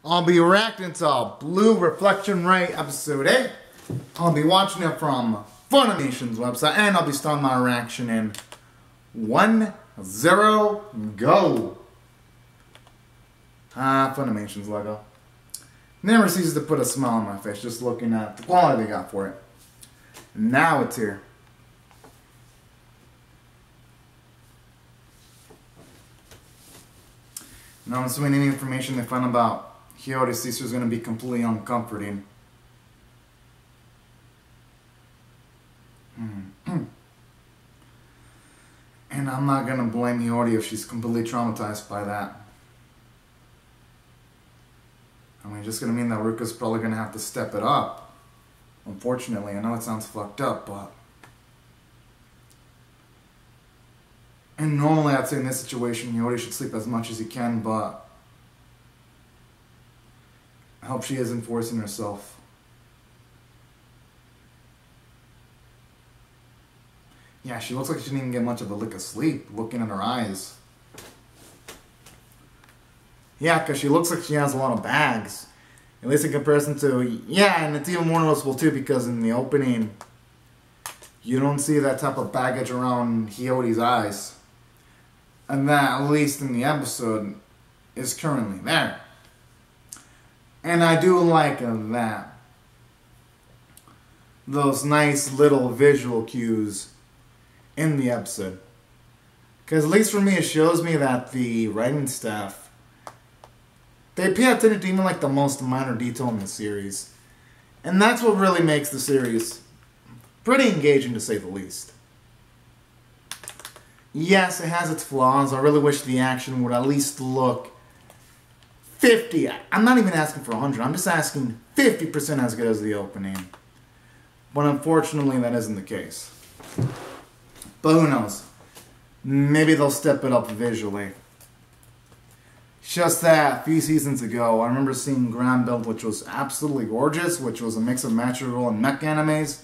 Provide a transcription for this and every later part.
I'll be reacting to Blue Reflection Ray episode 8. I'll be watching it from Funimation's website, and I'll be starting my reaction in 1, 0, go. Funimation's logo. Never ceases to put a smile on my face just looking at the quality they got for it. Now it's here. Now I'm assuming any information they find about Hyoidi's sister is going to be completely uncomforting. And I'm not going to blame Hyoidi if she's completely traumatized by that. I mean, it's just going to mean that Ruka's probably going to have to step it up. Unfortunately, I know it sounds fucked up, but... And normally I'd say in this situation, Hyoidi should sleep as much as he can, but... I hope she isn't forcing herself. Yeah, she looks like she didn't even get much of a lick of sleep, looking at her eyes. Yeah, because she looks like she has a lot of bags. At least in comparison to... Yeah, and it's even more noticeable too, because in the opening, you don't see that type of baggage around Hyoidi's eyes. And that, at least in the episode, is currently there. And I do like that. Those nice little visual cues in the episode. Because at least for me, it shows me that the writing staff, they pay attention to even like the most minor detail in the series. And that's what really makes the series pretty engaging, to say the least. Yes, it has its flaws. I really wish the action would at least look 50. I'm not even asking for 100. I'm just asking 50% as good as the opening. But unfortunately, that isn't the case. But who knows? Maybe they'll step it up visually. Just that, a few seasons ago, I remember seeing Grand Build, which was absolutely gorgeous, which was a mix of Magical and mech animes.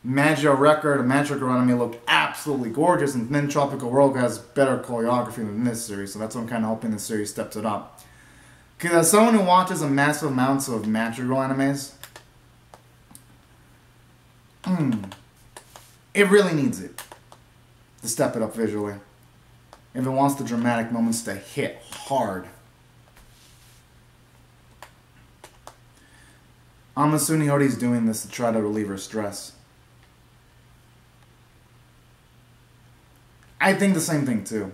Magic Record and Magic anime looked absolutely gorgeous, and then Tropical World has better choreography than this series, so that's what I'm kind of hoping this series steps it up. Because as someone who watches a massive amounts of Magical animes, it really needs it to step it up visually if it wants the dramatic moments to hit hard. I'm assuming Hyoidi's doing this to try to relieve her stress. I think the same thing too.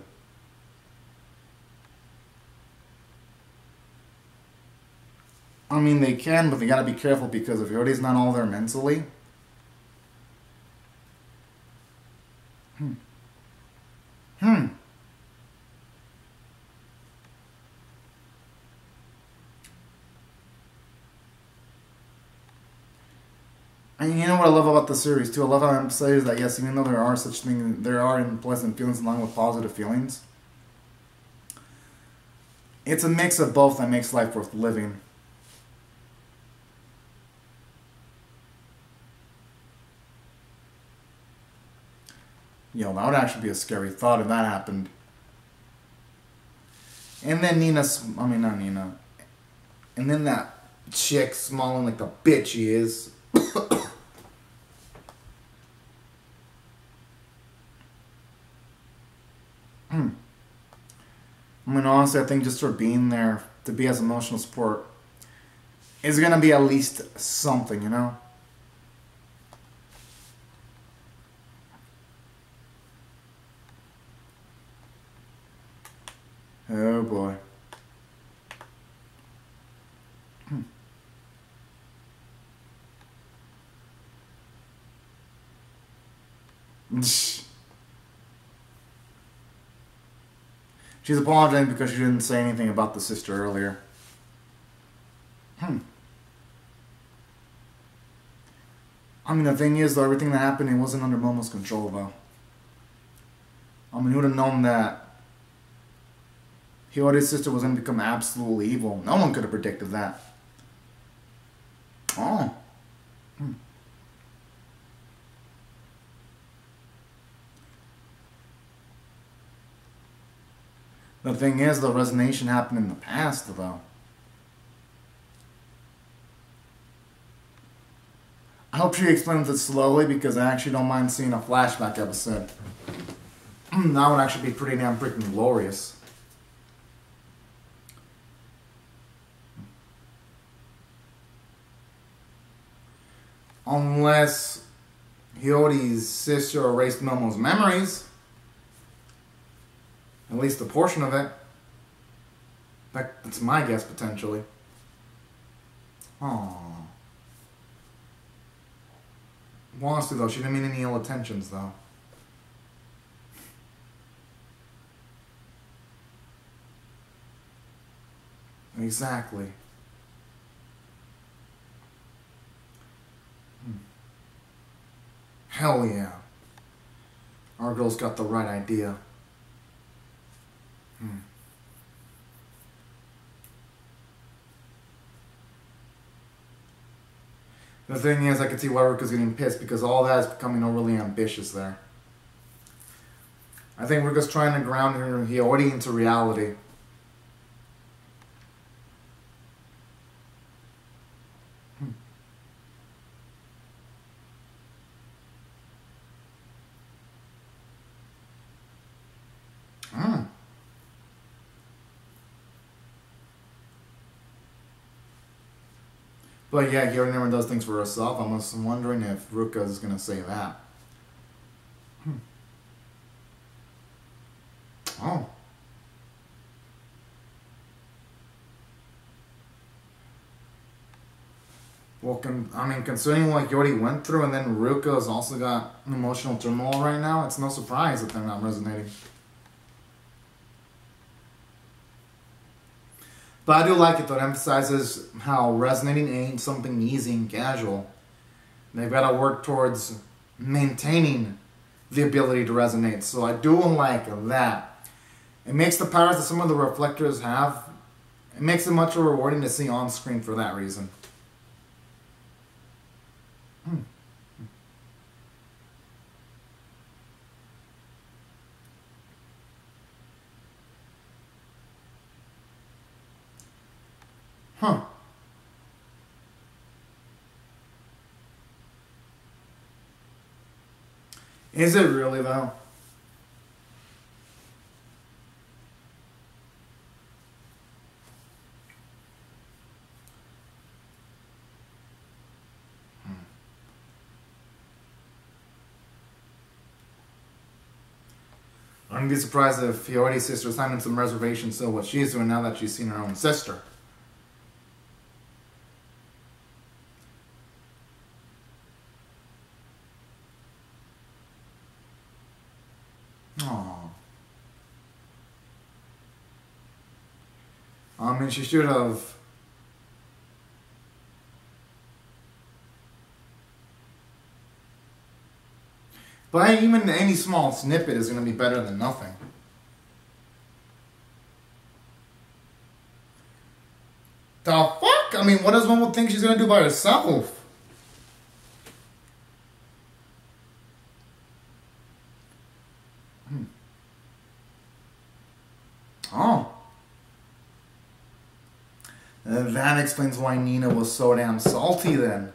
I mean, they can, but they gotta be careful because if Hyoidi's not all there mentally... And you know what I love about the series too? I love how it emphasizes that yes, even though there are such things, there are unpleasant feelings along with positive feelings. It's a mix of both that makes life worth living. Yo, that would actually be a scary thought if that happened. And then not Nina. And then that chick smiling like the bitch she is. I mean, honestly, I think just for being there, to be as emotional support, is gonna be at least something, you know? Oh boy. She's apologizing because she didn't say anything about the sister earlier. I mean, the thing is, though, everything that happened, it wasn't under Momo's control, though. I mean, who would have known that Hyoidi's sister was going to become absolutely evil? No one could have predicted that. Oh. The thing is, the resignation happened in the past, though. I hope she explains it slowly because I actually don't mind seeing a flashback episode. That would actually be pretty damn freaking glorious. Unless Hyoidi's sister erased Momo's memories. At least a portion of it. That's my guess, potentially. Aww. Well, honestly, though, she didn't mean any ill intentions, though. Exactly. Hell yeah. Our girl's got the right idea. The thing is, I can see why Ruka's getting pissed because all that is becoming overly ambitious there. I think Ruka's trying to ground her Hyoidi into reality. But yeah, Hyoidi never does things for herself. I'm just wondering if Ruka is going to say that. Oh. Well, considering what Hyoidi went through and then Ruka's also got emotional turmoil right now, it's no surprise that they're not resonating. But I do like it though. It emphasizes how resonating ain't something easy and casual. They've got to work towards maintaining the ability to resonate. So I do like that. It makes the powers that some of the reflectors have, it makes it much more rewarding to see on screen for that reason. Huh. Is it really though? I wouldn't be surprised if Hyoidi's sister's having some reservations to what she's doing now that she's seen her own sister. Aww. I mean, she should have. But even any small snippet is going to be better than nothing. The fuck? I mean, what does one think she's going to do by herself? Oh. That explains why Nina was so damn salty then.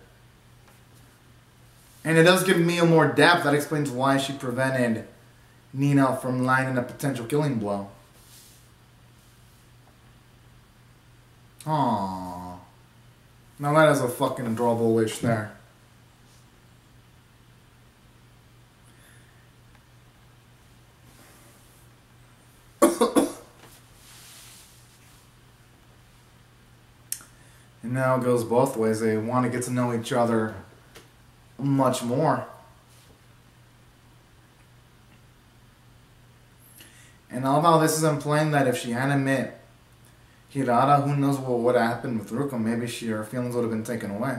And it does give Mia more depth. That explains why she prevented Nina from landing a potential killing blow. Aww. Now that is a fucking adorable wish there. And now it goes both ways. They want to get to know each other much more. And although this is implying that if she hadn't met Hirata, who knows what would have happened with Ruka. Maybe her feelings would have been taken away.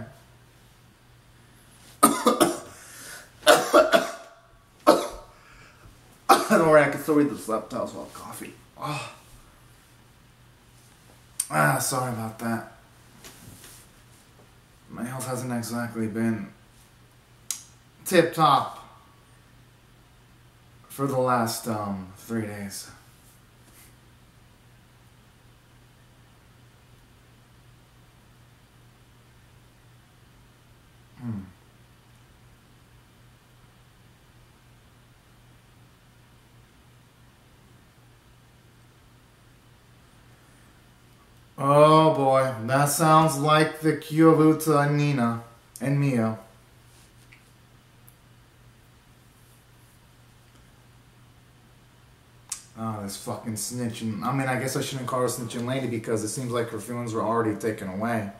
Don't worry, I can still read the subtitles while coffee. Oh. Sorry about that. My health hasn't exactly been tip-top for the last 3 days. Oh boy, that sounds like the Kyovuta and Nina and Mio. Oh, this fucking snitching. I mean, I guess I shouldn't call her snitching lady because it seems like her feelings were already taken away.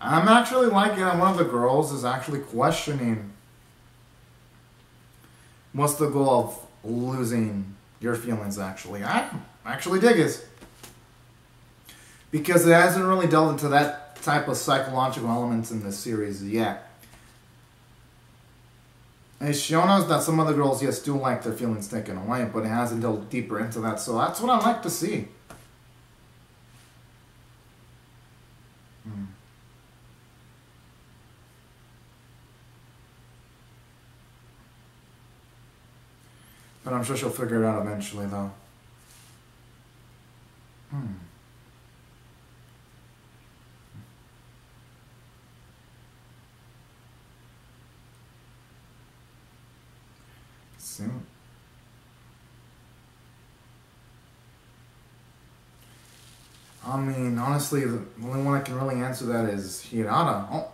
I'm actually liking that one of the girls is actually questioning what's the goal of losing your feelings, actually. I actually dig it. Because it hasn't really delved into that type of psychological elements in this series yet. It's shown us that some of the girls, yes, do like their feelings taken away, but it hasn't delved deeper into that, so that's what I like to see. But I'm sure she'll figure it out eventually, though. Soon. I mean, honestly, the only one I can really answer that is Hirata. Oh.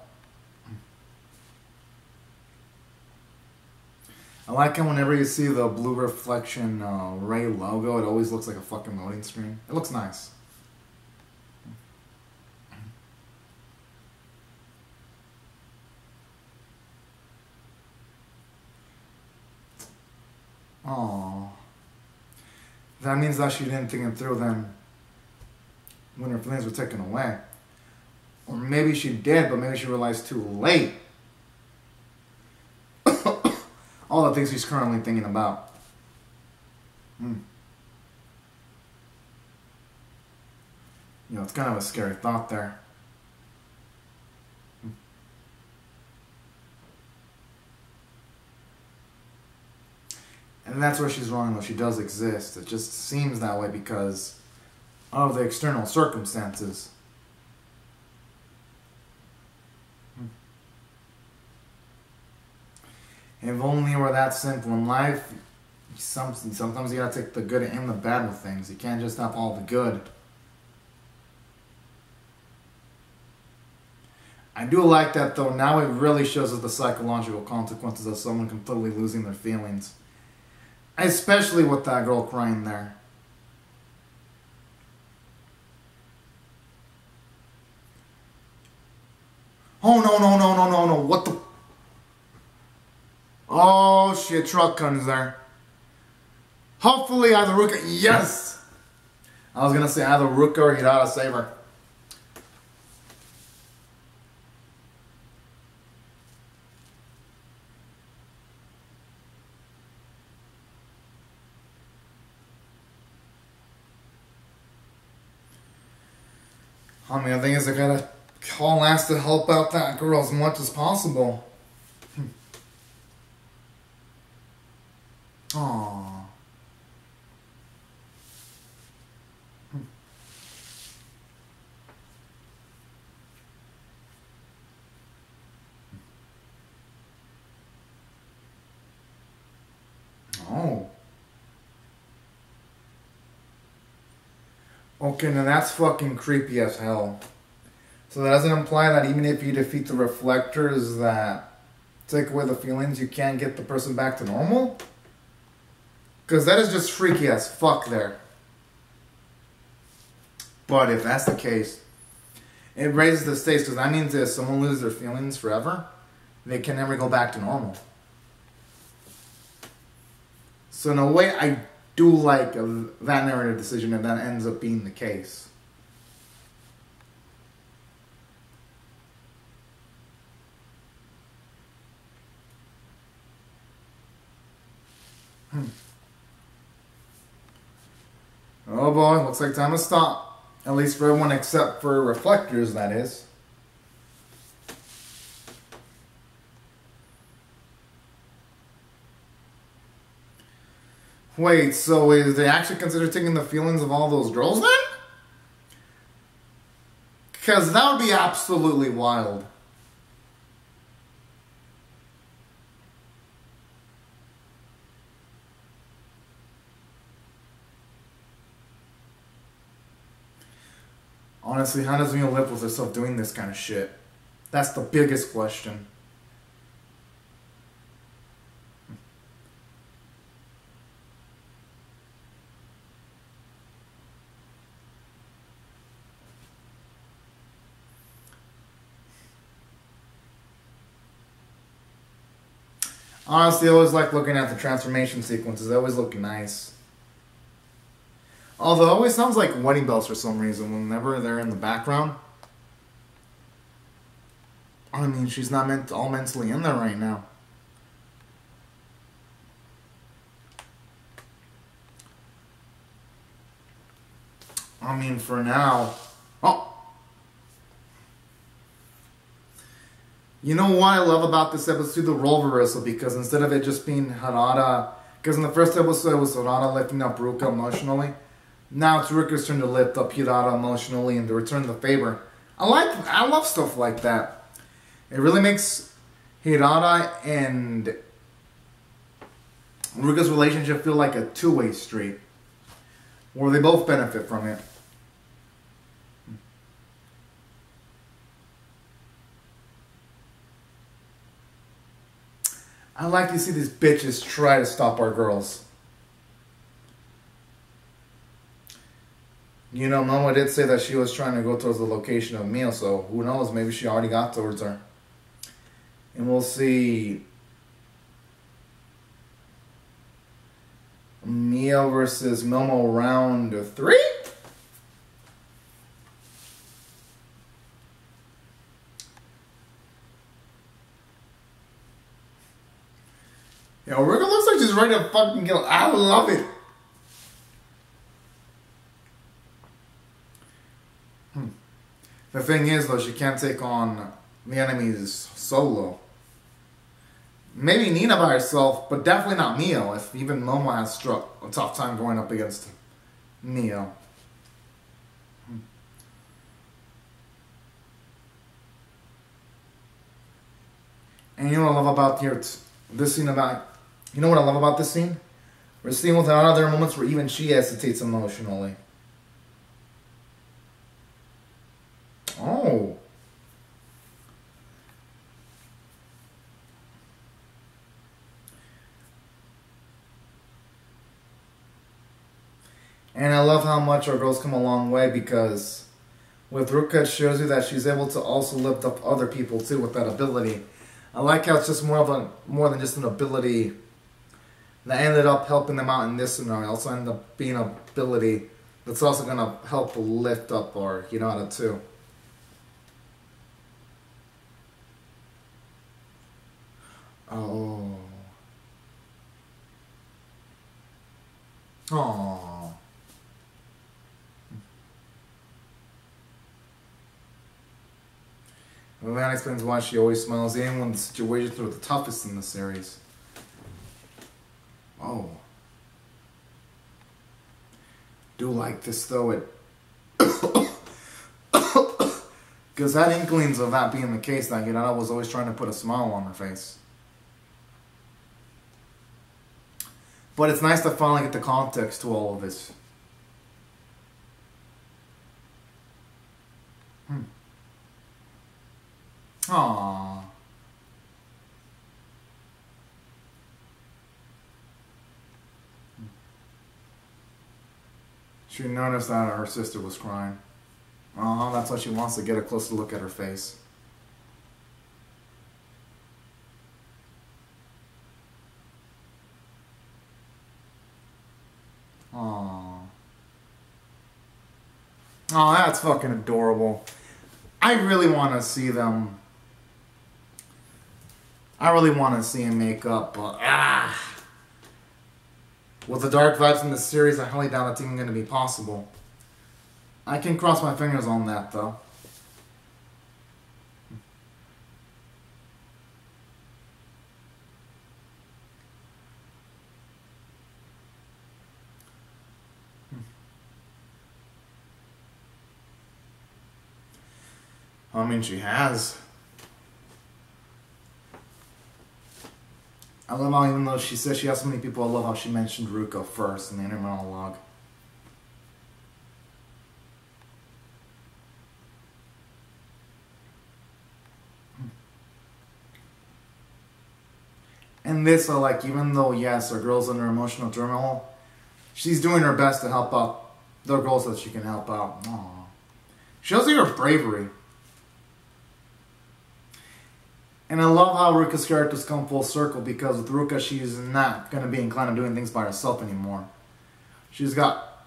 I like how whenever you see the blue reflection Ray logo, it always looks like a fucking loading screen. It looks nice. Aww. That means that she didn't think it through then when her feelings were taken away. Or maybe she did, but maybe she realized too late all the things she's currently thinking about. You know, it's kind of a scary thought there. And that's where she's wrong, though. She does exist. It just seems that way because of the external circumstances. If only it were that simple in life. Sometimes you gotta take the good and the bad with things. You can't just have all the good. I do like that, though. Now it really shows us the psychological consequences of someone completely losing their feelings. Especially with that girl crying there. Oh, no. What the? Oh, shit. Truck comes there. Hopefully either Ruka. Yes! I was going to say either Ruka or Hirata save her. I mean, the thing is, I gotta call ass to help out that girl as much as possible. Aww. Oh. Okay, now that's fucking creepy as hell. So that doesn't imply that even if you defeat the reflectors that take away the feelings, you can't get the person back to normal? Because that is just freaky as fuck there. But if that's the case, it raises the stakes because that means if someone loses their feelings forever, they can never go back to normal. So in a way, I do like that narrative decision if that ends up being the case. Oh boy, looks like time to stop. At least for everyone except for reflectors, that is. Wait, so is they actually consider taking the feelings of all those girls then? Because that would be absolutely wild. Honestly, how does Mia live with herself doing this kind of shit? That's the biggest question. Honestly, I always like looking at the transformation sequences. They always look nice. Although it always sounds like wedding bells for some reason whenever they're in the background. I mean, she's not all mentally in there right now. I mean, for now... Oh! You know what I love about this episode? The role reversal, because instead of it just being Harada... Because in the first episode it was Harada lifting up Ruka emotionally. Now it's Ruka's turn to lift up Hirata emotionally and to return the favor. I love stuff like that. It really makes Hirata and Ruka's relationship feel like a two-way street. Where they both benefit from it. I like to see these bitches try to stop our girls. You know, Mama did say that she was trying to go towards the location of Mia, so who knows, maybe she already got towards her. And we'll see Mia versus Momo round 3? Yo, Rika looks like she's ready to fucking kill. I love it. The thing is, though, she can't take on the enemies solo. Maybe Nina by herself, but definitely not Mio, if even Momo has struck a tough time going up against Mio. And you know what I love about here, this scene about... You know what I love about this scene? We're seeing with Anna, there are moments where even she hesitates emotionally. Oh. And I love how much our girls come a long way, because with Ruka it shows you that she's able to also lift up other people too with that ability. I like how it's just more than just an ability that ended up helping them out in this scenario. It also ended up being an ability that's also gonna help lift up our Hinata too. Oh. Aww. Well, that explains why she always smiles even when the situations are the toughest in the series. Oh. Do like this though, it... Because I had inklings of that being the case, that Hinata was always trying to put a smile on her face. But it's nice to finally get the context to all of this. Aww. She noticed that her sister was crying. Oh, that's why she wants to get a closer look at her face. Aww. Oh, that's fucking adorable. I really want to see them. I really want to see him make up, but with the dark vibes in this series, I highly doubt it's even going to be possible. I can cross my fingers on that, though. I mean, she has. I love how, even though she says she has so many people, I love how she mentioned Ruka first in the inner monologue. And this, like, even though, yes, our girl's under emotional turmoil, she's doing her best to help out the girls that she can help out. Aww. Shows you her bravery. And I love how Ruka's characters come full circle, because with Ruka, she's not going to be inclined to doing things by herself anymore. She's got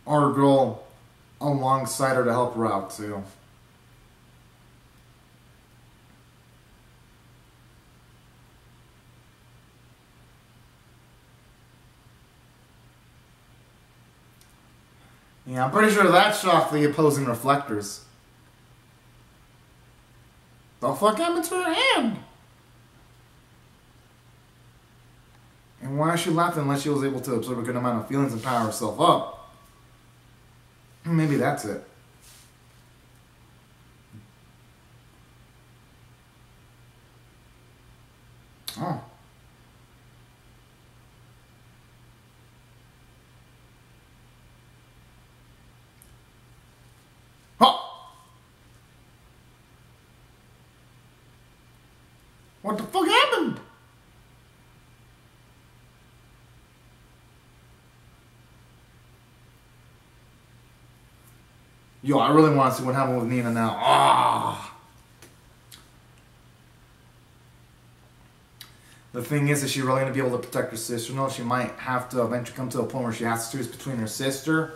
our girl alongside her to help her out, too. Yeah, I'm pretty sure that shocked the opposing reflectors. The fuck happened to her hand? And why is she laughing unless she was able to absorb a good amount of feelings and power herself up? Maybe that's it. Oh. What the fuck happened? Yo, I really want to see what happened with Nina now. Ah. The thing is she really going to be able to protect her sister? No, she might have to eventually come to a point where she has to choose between her sister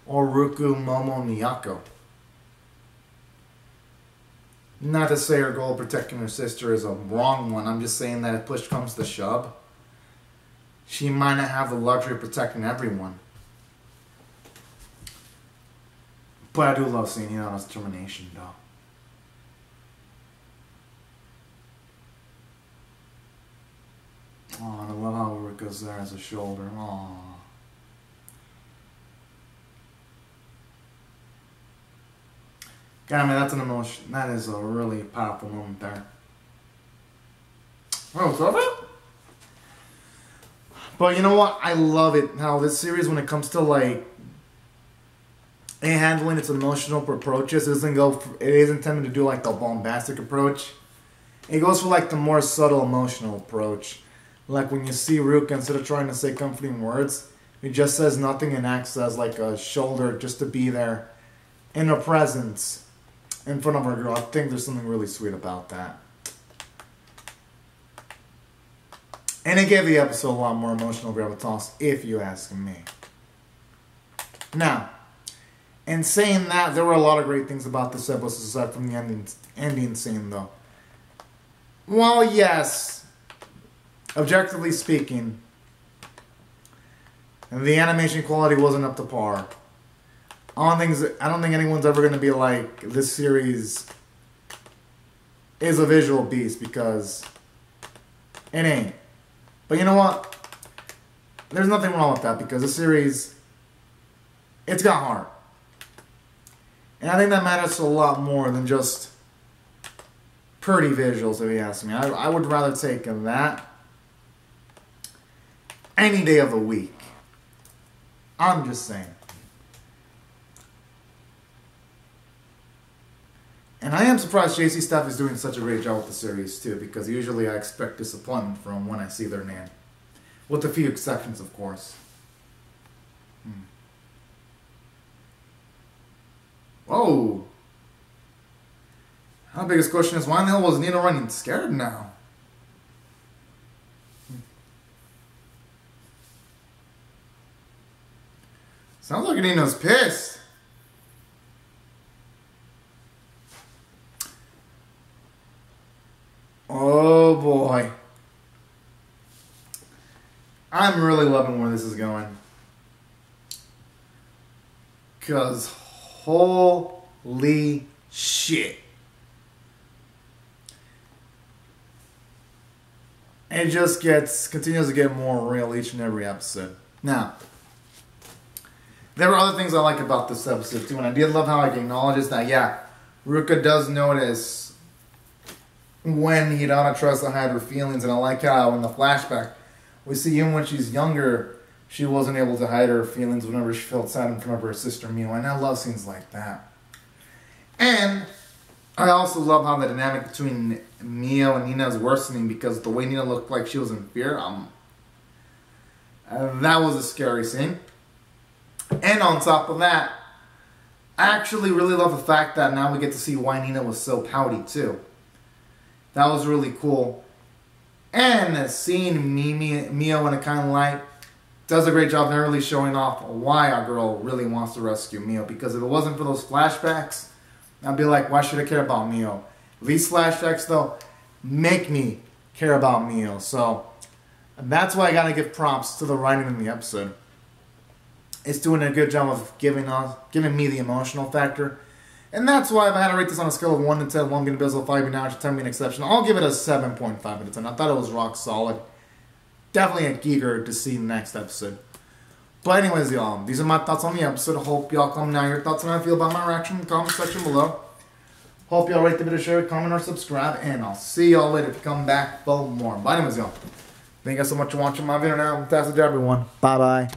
or Ruku, Momo, Miyako. Not to say her goal of protecting her sister is a wrong one. I'm just saying that if push comes to shove, she might not have the luxury of protecting everyone. But I do love seeing Hinata's determination, though. Oh, and I love how Ruka's there as a shoulder. Aww. God, I mean, that's an emotion. That is a really powerful moment there. Oh, it's over? But you know what? I love it. How this series, when it comes to, like, handling its emotional approaches, it isn't intended to do, like, the bombastic approach. It goes for, like, the more subtle emotional approach. Like, when you see Ruka, instead of trying to say comforting words, he just says nothing and acts as, like, a shoulder just to be there in her presence. In front of her girl. I think there's something really sweet about that. And it gave the episode a lot more emotional gravitas, if you ask me. Now, in saying that, there were a lot of great things about this episode aside from the ending scene, though. Well, yes, objectively speaking, the animation quality wasn't up to par. I don't think anyone's ever going to be like, this series is a visual beast, because it ain't. But you know what? There's nothing wrong with that, because this series, it's got heart. And I think that matters a lot more than just pretty visuals, if you ask me. I would rather take that any day of the week. I'm just saying. And I am surprised JC Staff is doing such a great job with the series, too, because usually I expect disappointment from when I see their name. With a few exceptions, of course. Whoa! Our biggest question is, why in the hell was Nina running scared now? Sounds like Nina's pissed. Oh boy. I'm really loving where this is going. Because holy shit. It just continues to get more real each and every episode. Now, there were other things I like about this episode too, and I did love how it acknowledges that, yeah, Ruka does notice when Hinata tries to hide her feelings, and I like how in the flashback we see even when she's younger, she wasn't able to hide her feelings whenever she felt sad in front of her sister Mio, and I love scenes like that. And I also love how the dynamic between Mio and Nina is worsening, because the way Nina looked like she was in fear, that was a scary scene. And on top of that, I actually really love the fact that now we get to see why Nina was so pouty too. That was really cool. And seeing Mio in a kind of light does a great job of really showing off why our girl really wants to rescue Mio. Because if it wasn't for those flashbacks, I'd be like, why should I care about Mio? These flashbacks, though, make me care about Mio. So that's why I gotta give props to the writing in the episode. It's doing a good job of giving me the emotional factor. And that's why if I had to rate this on a scale of 1 to 10, 1 being abysmal, 5 being average, 10 being exceptional, I'll give it a 7.5 out of 10. I thought it was rock solid. Definitely eager to see the next episode. But anyways, y'all, these are my thoughts on the episode. I hope y'all comment down your thoughts on how I feel about my reaction in the comment section below. Hope y'all rate the video, share, comment, or subscribe. And I'll see y'all later if you come back for more. But anyways, y'all, thank you guys so much for watching my video now. Fantastic job, everyone. Bye-bye.